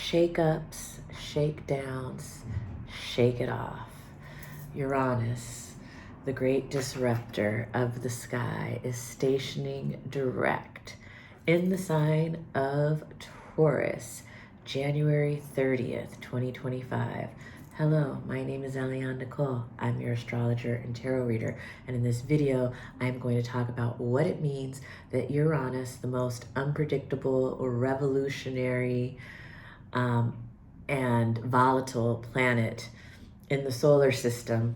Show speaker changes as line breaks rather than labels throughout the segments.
shake-ups, shakedowns, shake it off. Uranus, the great disruptor of the sky, is stationing direct in the sign of Taurus, January 30th, 2025. Hello, my name is Eliane-Nicole. I'm your astrologer and tarot reader, and in this video, I'm going to talk about what it means that Uranus, the most unpredictable, revolutionary, and volatile planet in the solar system,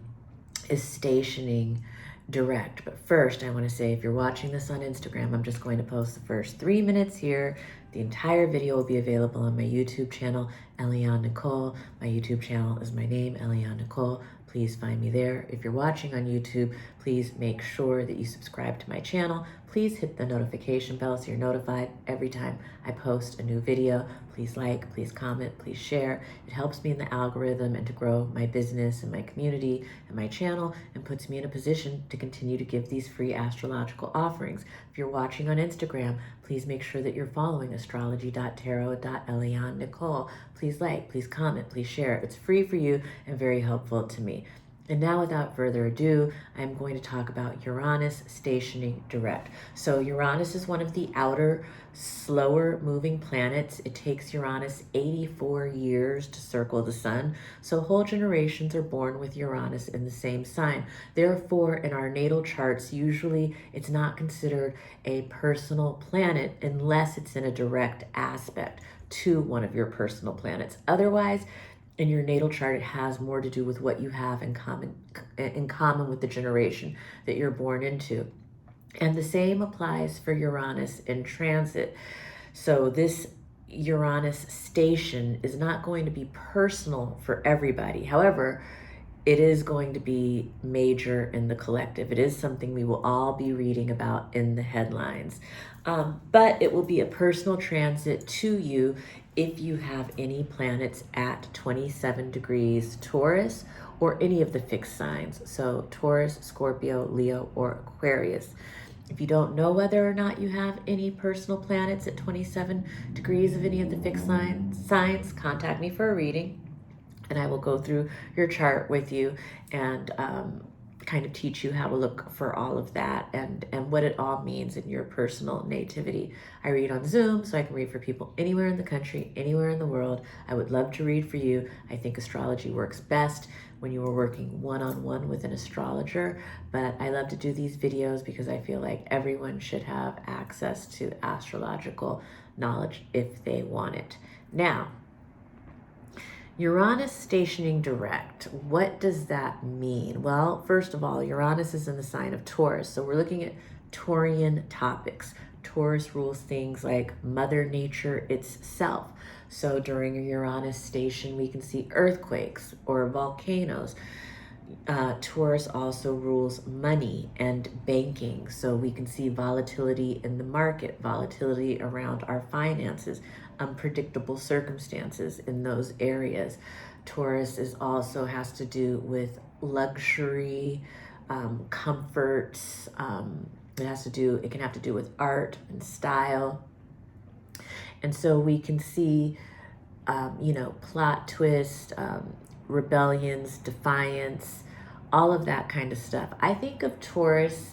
is stationing direct. But first, I want to say, if you're watching this on Instagram, I'm just going to post the first 3 minutes here. The entire video will be available on my YouTube channel, Eliane-Nicole. My YouTube channel is my name, Eliane-Nicole. Please find me there. If you're watching on YouTube, please make sure that you subscribe to my channel. Please hit the notification bell so you're notified every time I post a new video. Please like, please comment, please share. It helps me in the algorithm and to grow my business and my community and my channel, and puts me in a position to continue to give these free astrological offerings. If you're watching on Instagram, please make sure that you're following astrology.tarot.eliane-Nicole. Please like, please comment, please share. It's free for you and very helpful to me. And now, without further ado, I'm going to talk about Uranus stationing direct. So Uranus is one of the outer, slower moving planets. It takes Uranus 84 years to circle the sun. So whole generations are born with Uranus in the same sign. Therefore, in our natal charts, usually it's not considered a personal planet unless it's in a direct aspect to one of your personal planets. Otherwise, in your natal chart, it has more to do with what you have in common with the generation that you're born into. And the same applies for Uranus in transit. So this Uranus station is not going to be personal for everybody. However, it is going to be major in the collective. It is something we will all be reading about in the headlines. But it will be a personal transit to you if you have any planets at 27 degrees Taurus or any of the fixed signs. So Taurus, Scorpio, Leo, or Aquarius. If you don't know whether or not you have any personal planets at 27 degrees of any of the fixed signs, contact me for a reading, and I will go through your chart with you and kind of teach you how to look for all of that and what it all means in your personal nativity. I read on Zoom, so I can read for people anywhere in the country, anywhere in the world. I would love to read for you. I think astrology works best when you are working one-on-one with an astrologer, but I love to do these videos because I feel like everyone should have access to astrological knowledge if they want it. Now, Uranus stationing direct, what does that mean? Well, first of all, Uranus is in the sign of Taurus, so we're looking at Taurian topics. Taurus rules things like Mother Nature itself. So during a Uranus station, we can see earthquakes or volcanoes. Taurus also rules money and banking, so we can see volatility in the market, volatility around our finances, unpredictable circumstances in those areas. Taurus also has to do with luxury, comforts. It can have to do with art and style. And so we can see, plot twist, rebellions, defiance, all of that kind of stuff. I think of Taurus,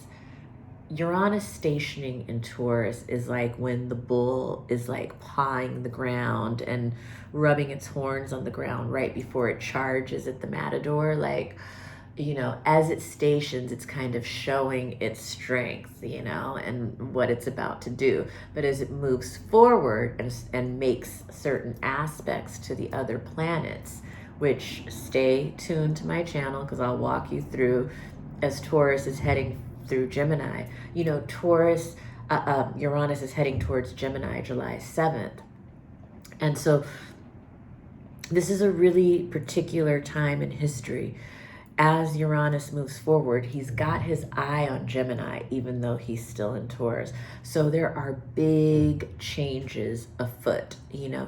Uranus stationing in Taurus is like when the bull is like pawing the ground and rubbing its horns on the ground right before it charges at the matador. Like, as it stations, it's kind of showing its strength, and what it's about to do. But as it moves forward and makes certain aspects to the other planets, which stay tuned to my channel because I'll walk you through as Taurus is heading through Gemini. Uranus is heading towards Gemini July 7th. And so this is a really particular time in history. As Uranus moves forward, he's got his eye on Gemini, even though he's still in Taurus. So there are big changes afoot,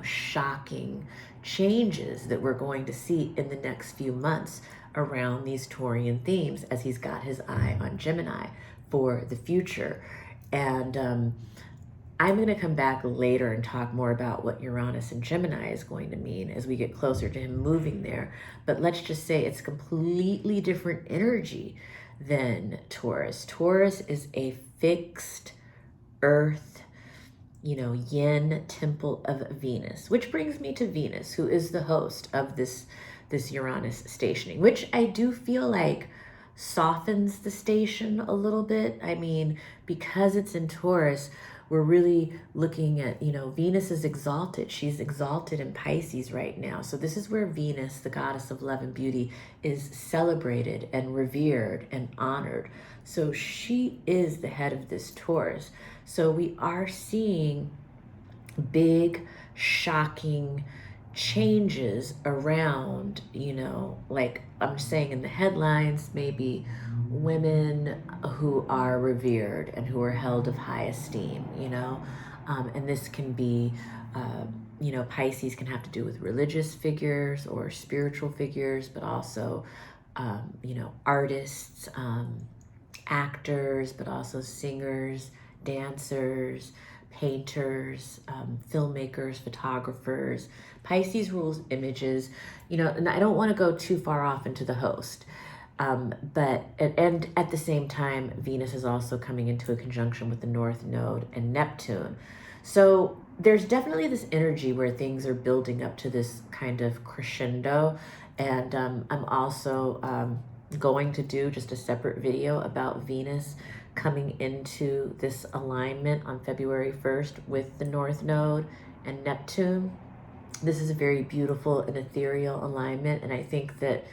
shocking changes that we're going to see in the next few months around these Taurian themes as he's got his eye on Gemini for the future. And I'm going to come back later and talk more about what Uranus and Gemini is going to mean as we get closer to him moving there. But let's just say it's completely different energy than Taurus. Taurus is a fixed earth, yin temple of Venus, which brings me to Venus, who is the host of this Uranus stationing, which I do feel like softens the station a little bit. I mean, because it's in Taurus, we're really looking at, Venus is exalted. She's exalted in Pisces right now. So this is where Venus, the goddess of love and beauty, is celebrated and revered and honored. So she is the head of this Taurus. So we are seeing big, shocking changes around, like I'm saying in the headlines, maybe women who are revered and who are held of high esteem, and this can be, Pisces can have to do with religious figures or spiritual figures, but also, artists, actors, but also singers, dancers, painters, filmmakers, photographers. Pisces rules images, and I don't want to go too far off into the host. But at the same time, Venus is also coming into a conjunction with the North Node and Neptune. So there's definitely this energy where things are building up to this kind of crescendo. And I'm also going to do just a separate video about Venus coming into this alignment on February 1st with the North Node and Neptune. This is a very beautiful and ethereal alignment, and I think that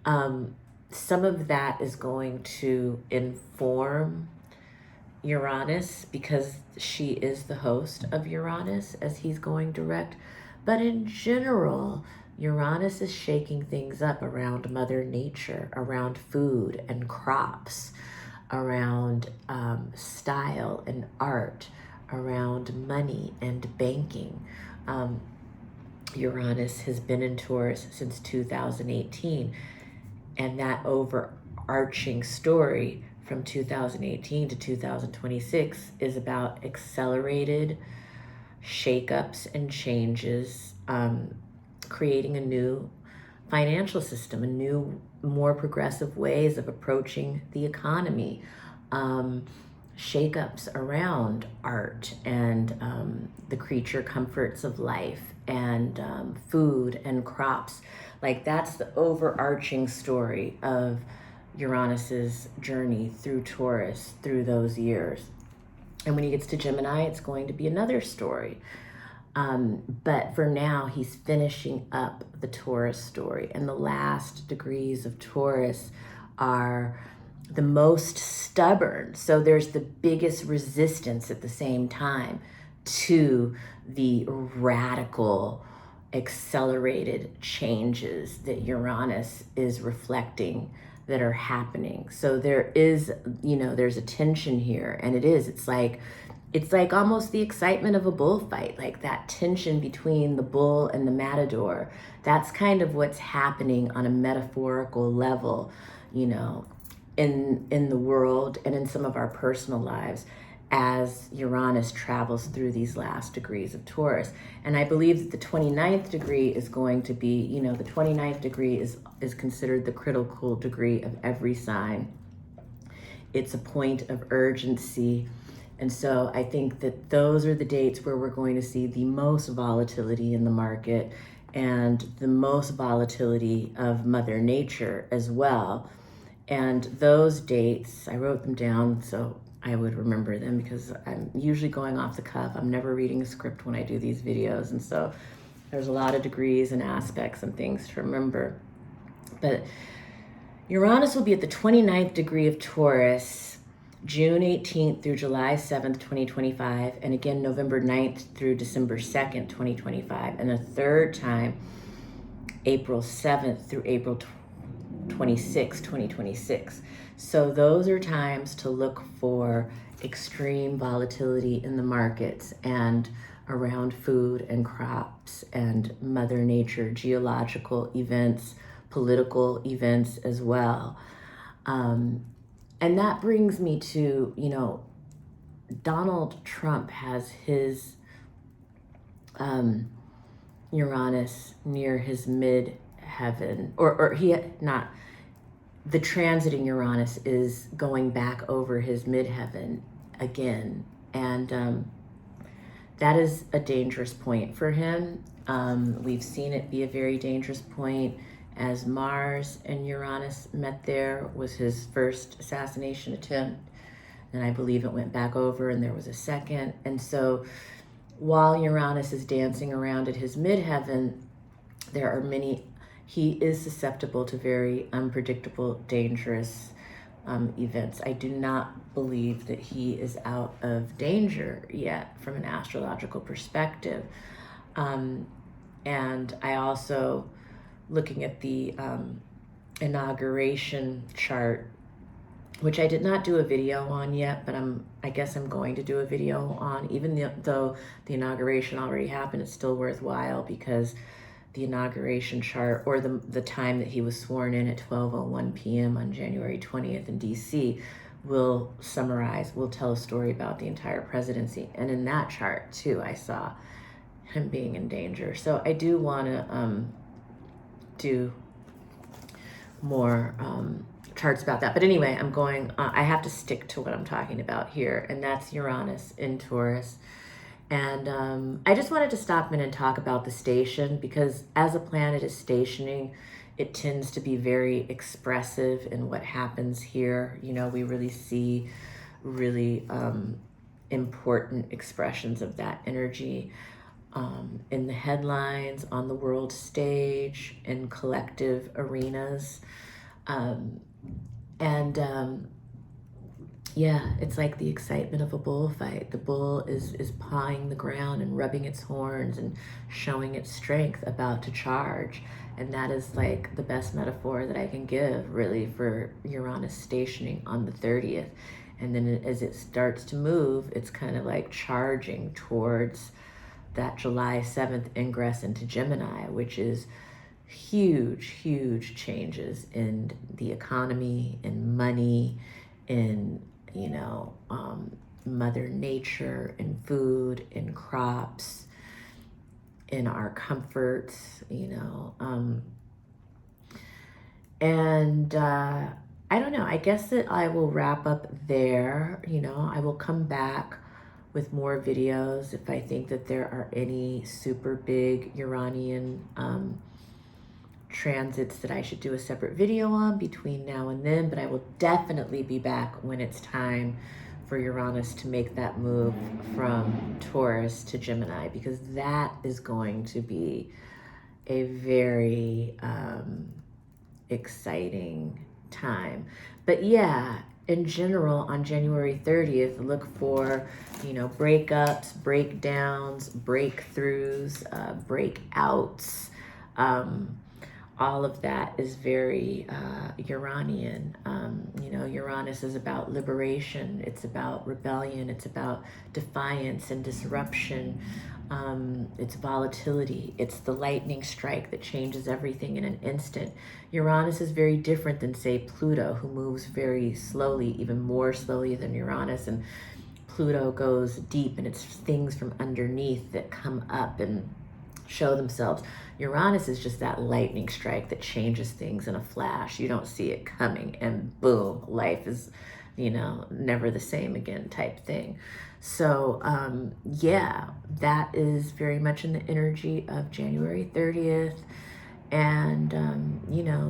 some of that is going to inform Uranus because she is the host of Uranus as he's going direct. But in general, Uranus is shaking things up around Mother Nature, around food and crops, around style and art, around money and banking. Uranus has been in Taurus since 2018, and that overarching story from 2018 to 2026 is about accelerated shakeups and changes, creating a new financial system, a new, more progressive ways of approaching the economy, shakeups around art and the creature comforts of life and food and crops. Like that's the overarching story of Uranus's journey through Taurus through those years. And when he gets to Gemini, it's going to be another story. But for now, he's finishing up the Taurus story. And the last degrees of Taurus are the most stubborn. So there's the biggest resistance at the same time to the radical, accelerated changes that Uranus is reflecting that are happening. So there is, there's a tension here, and it's like almost the excitement of a bullfight, like that tension between the bull and the matador. That's kind of what's happening on a metaphorical level, in the world and in some of our personal lives as Uranus travels through these last degrees of Taurus. And I believe that the 29th degree is going to be, the 29th degree is considered the critical degree of every sign. It's a point of urgency. And so I think that those are the dates where we're going to see the most volatility in the market and the most volatility of Mother Nature as well. And those dates, I wrote them down so I would remember them because I'm usually going off the cuff. I'm never reading a script when I do these videos. And so there's a lot of degrees and aspects and things to remember. But Uranus will be at the 29th degree of Taurus, June 18th through July 7th, 2025. And again, November 9th through December 2nd, 2025. And a third time, April 7th through April 26, 2026. So those are times to look for extreme volatility in the markets and around food and crops and Mother Nature, geological events, political events as well. And that brings me to, Donald Trump has his Uranus near his midheaven, or he not. The transit in Uranus is going back over his midheaven again, and that is a dangerous point for him. We've seen it be a very dangerous point as Mars and Uranus met there, was his first assassination attempt, and I believe it went back over and there was a second. And so while Uranus is dancing around at his midheaven, there are many, he is susceptible to very unpredictable, dangerous events. I do not believe that he is out of danger yet from an astrological perspective. And I also, looking at the inauguration chart, which I did not do a video on yet, but I guess I'm going to do a video on, even though the inauguration already happened, it's still worthwhile because the inauguration chart, or the time that he was sworn in at 12:01 p.m. on January 20th in DC, will tell a story about the entire presidency. And in that chart too, I saw him being in danger. So I do want to do more charts about that. But anyway, I have to stick to what I'm talking about here, and that's Uranus in Taurus. And I just wanted to stop in and talk about the station, because as a planet is stationing, it tends to be very expressive in what happens here. You know, we really see really important expressions of that energy in the headlines, on the world stage, in collective arenas. Yeah, it's like the excitement of a bullfight. The bull is pawing the ground and rubbing its horns and showing its strength, about to charge. And that is like the best metaphor that I can give, really, for Uranus stationing on the 30th. And then as it starts to move, it's kind of like charging towards that July 7th ingress into Gemini, which is huge changes in the economy, in money, in Mother Nature, in food, in crops, in our comforts, and I don't know, I guess that I will wrap up there. I will come back with more videos if I think that there are any super big Uranian transits that I should do a separate video on between now and then, but I will definitely be back when it's time for Uranus to make that move from Taurus to Gemini, because that is going to be a very exciting time. But yeah, in general, on January 30th, look for, breakups, breakdowns, breakthroughs, breakouts. All of that is very Uranian. Uranus is about liberation. It's about rebellion. It's about defiance and disruption. It's volatility. It's the lightning strike that changes everything in an instant. Uranus is very different than, say, Pluto, who moves very slowly, even more slowly than Uranus. And Pluto goes deep, and it's things from underneath that come up and show themselves. Uranus is just that lightning strike that changes things in a flash. You don't see it coming, and boom, life is, never the same again type thing. So yeah, that is very much in the energy of January 30th. And,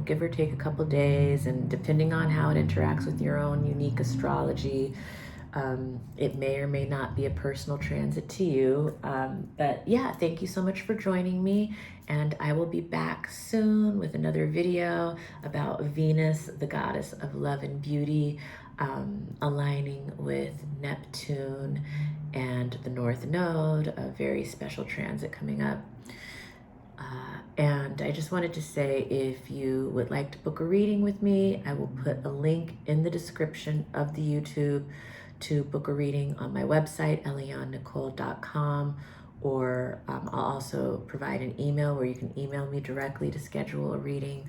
give or take a couple days, and depending on how it interacts with your own unique astrology, it may or may not be a personal transit to you. But yeah, thank you so much for joining me. And I will be back soon with another video about Venus, the goddess of love and beauty, aligning with Neptune and the North Node, a very special transit coming up. And I just wanted to say, if you would like to book a reading with me, I will put a link in the description of the YouTube to book a reading on my website, Eliane-Nicole.com, or I'll also provide an email where you can email me directly to schedule a reading.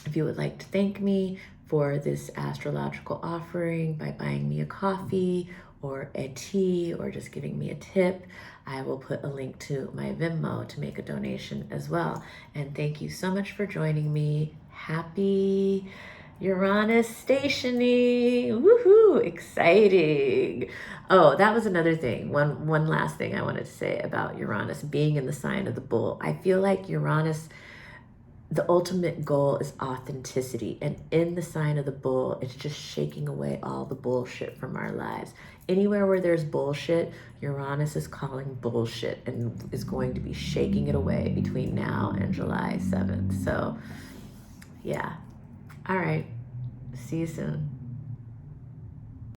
If you would like to thank me for this astrological offering by buying me a coffee or a tea or just giving me a tip, I will put a link to my Venmo to make a donation as well. And thank you so much for joining me. Happy Uranus stationing. Woohoo! Exciting. Oh, that was another thing. One last thing I wanted to say about Uranus being in the sign of the bull. I feel like Uranus, the ultimate goal is authenticity. And in the sign of the bull, it's just shaking away all the bullshit from our lives. Anywhere where there's bullshit, Uranus is calling bullshit and is going to be shaking it away between now and July 7th. So, yeah. All right. See you soon.